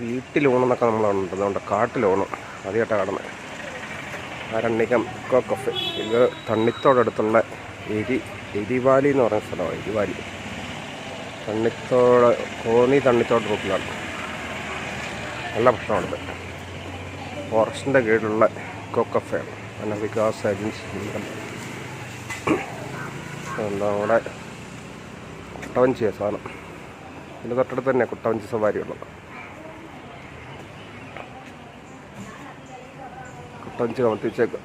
വീട്ടിലൂണെന്നൊക്കെ നമ്മളുണ്ട്. അതുകൊണ്ട് കാട്ടിലൂണ് ആദ്യമായിട്ടാണ് കാണുന്നത്. Aryanayakam eco cafe. ഇത് തണ്ണിത്തോടടുത്തുള്ള എരിവാലി എന്ന് പറയുന്ന സ്ഥലമാണ്. എരിവാലി തണ്ണിത്തോട്, കോന്നി തണ്ണിത്തോട് റൂട്ടിലാണ്. നല്ല ഭക്ഷണമാണിത്. ഫോറസ്റ്റിൻ്റെ കീഴിലുള്ള ഇക്കോ കഫേയാണ്. വനവികാസ് ഏജൻസി. എന്താ അവിടെ കുട്ടവഞ്ചിയ സാധനം. ഇതിൻ്റെ തൊട്ടടുത്ത് തന്നെ കുട്ടവഞ്ചി സവാരി ഉള്ളത്. കുട്ടവഞ്ചി കമത്തിച്ചേക്ക്.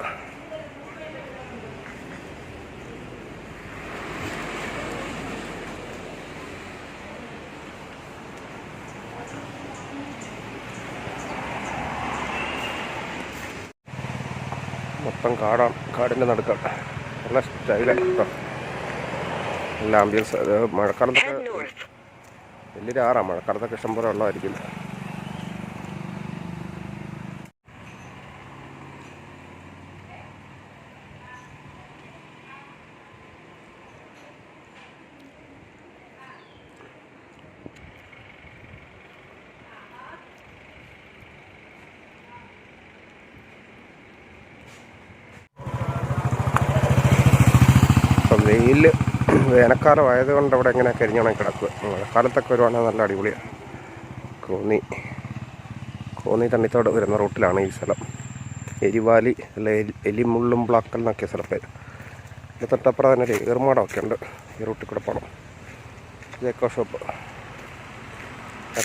മൊത്തം കാടാണ്. കാടിൻ്റെ നടുക്കാണ്. നല്ല സ്റ്റൈലാണ് കേട്ടോ. നല്ല ആംബിയൻസ്. അത് മഴക്കാലത്തൊക്കെ വലിയൊരു ആറാണ്. മഴക്കാലത്തൊക്കെ ഇഷ്ടംപോലെ വെള്ളമായിരിക്കും. ഇപ്പം വേനൽക്കാലം ആയതുകൊണ്ട് അവിടെ ഇങ്ങനെ കരിഞ്ഞുണങ്ങി കിടക്കുക. മഴക്കാലത്തൊക്കെ വരുവാണെങ്കിൽ നല്ല അടിപൊളിയാണ്. കോന്നി തണ്ണിത്തോട് വരുന്ന റൂട്ടിലാണ് ഈ സ്ഥലം. എരിവാലി അല്ലെ എലിമുള്ളും ബ്ലാക്കൽ എന്നൊക്കെ സ്ഥലപ്പേര്. ഇത് തൊട്ടപ്പുറം തന്നെ ഒരു ഏർമാടമൊക്കെ ഉണ്ട്. ഈ റൂട്ടിൽ കൂടെ പോകണം. ഇത് എക്കോ ഷോപ്പ്.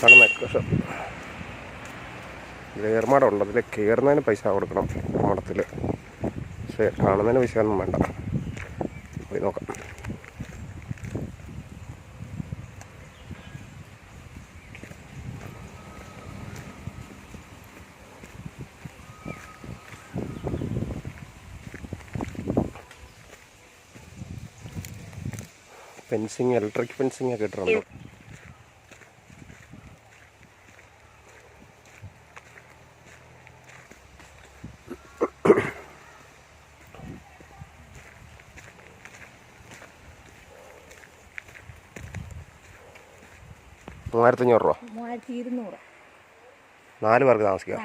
കാണുന്ന എക്കോ ഷോപ്പ്. ഇത് ഏർമാടം ഉണ്ട്. അതിൽ കയറുന്നതിന് പൈസ കൊടുക്കണം ഏർമാടത്തിൽ. പക്ഷേ കാണുന്നതിന് പൈസയൊന്നും വേണ്ട. പോയി നോക്കാം. ഫെൻസിങ്, ഇലക്ട്രിക് ഫെൻസിങ് ഒക്കെ ഇട്ടിട്ടുണ്ട്. $3500. 3200. 4 പേർക്ക് താമസിക്കാം.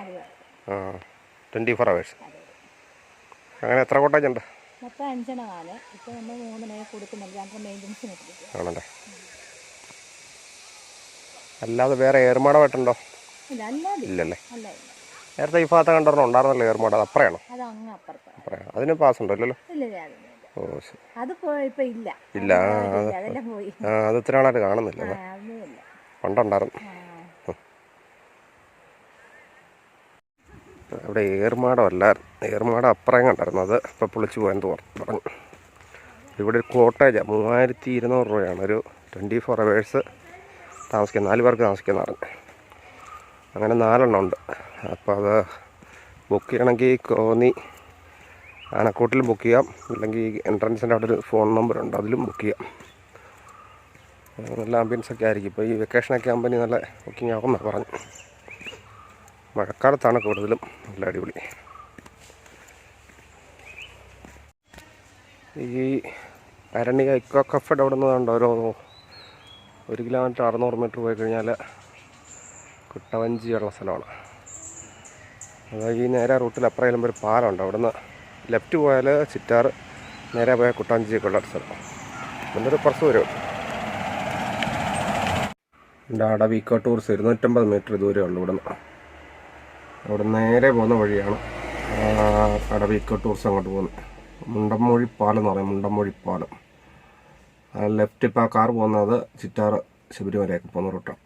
24 hours. അങ്ങനെ എത്ര കോട്ടേജ് ഉണ്ട്? മൊത്തം 5 ഇപ്പോൾ നമ്മൾ 3 കൊടുക്കുന്നുണ്ട്. ഞങ്ങൾക്ക് മെയിൻ്റനൻസിന് ആണല്ലേ. അല്ലാതെ വേറെ ഏർമാടമായിട്ടുണ്ടോ? ഇല്ലല്ലേ. നേരത്തെ ഈ ഭാഗത്ത് കണ്ടോ ഉണ്ടായിരുന്നല്ലോ ഏർമാടം. അത് അപ്പറയാണോ? അതിന് പാസ് ഉണ്ടോ? ഇല്ലല്ലോ. ഓ ശരി. ഇല്ല. അത് ഇത്ര നാളായിട്ട് കാണുന്നില്ല. പണ്ടുണ്ടായിരുന്നു. അവിടെ ഏർമാടമല്ലായിരുന്നു. ഏർമാടം അപ്പുറം കണ്ടായിരുന്നു. അത് ഇപ്പം പൊളിച്ചു പോയെന്ന് പറഞ്ഞു. ഇവിടെ ഒരു കോട്ടേജാണ്. 3200 രൂപയാണ്. ഒരു 24 hours താമസിക്കാം. 4 പേർക്ക് താമസിക്കാമെന്ന് പറഞ്ഞു. അങ്ങനെ 4 എണ്ണം ഉണ്ട്. അപ്പോൾ അത് ബുക്ക് ചെയ്യണമെങ്കിൽ കോന്നി ആനക്കൂട്ടിലും ബുക്ക് ചെയ്യാം. അല്ലെങ്കിൽ എൻട്രൻസിൻ്റെ അവിടെ ഒരു ഫോൺ നമ്പറുണ്ട്, അതിലും ബുക്ക് ചെയ്യാം. നല്ല ആംബിയൻസൊക്കെ ആയിരിക്കും. ഇപ്പോൾ ഈ വെക്കേഷനൊക്കെ ആകുമ്പോൾ നല്ല ബുക്കിംഗ് ആകുമെന്നാണ് പറഞ്ഞു. മഴക്കാലത്താണ് കൂടുതലും നല്ല അടിപൊളി. ഈ അരണ്യ ഇക്കോ കഫേയുടെ അവിടെ നിന്നുണ്ട് ഒരു 1 കിലോമീറ്റർ 600 മീറ്റർ പോയി കഴിഞ്ഞാൽ കുട്ടവഞ്ചിയുള്ള സ്ഥലമാണ്. അതായത് ഈ നേരെ റൂട്ടിൽ അപ്പുറം ചെല്ലുമ്പോൾ ഒരു പാലമുണ്ട്. അവിടെ നിന്ന് ലെഫ്റ്റ് പോയാൽ ചിറ്റാർ, നേരെ പോയാൽ കുട്ടവഞ്ചിയൊക്കെ ഉള്ള സ്ഥലം. നല്ലൊരു കുറച്ച് വരും. എൻ്റെ അടവ് ഇക്കോ ടൂറിസ്റ്റ് 250 മീറ്റർ ദൂരമേ ഉള്ളൂ ഇവിടെ നിന്ന്. അവിടെ നേരെ പോകുന്ന വഴിയാണ് അടവ് ഇക്കോ ടൂറിസ്റ്റ് അങ്ങോട്ട് പോകുന്നത്. മുണ്ടംമൊഴി പാലം എന്ന് പറയും. മുണ്ടംമൊഴി പാലം. ലെഫ്റ്റ് ഇപ്പോൾ ആ കാർ പോകുന്നത് ചിറ്റാർ ശബരിമലയൊക്കെ പോകുന്ന റൂട്ടാണ്.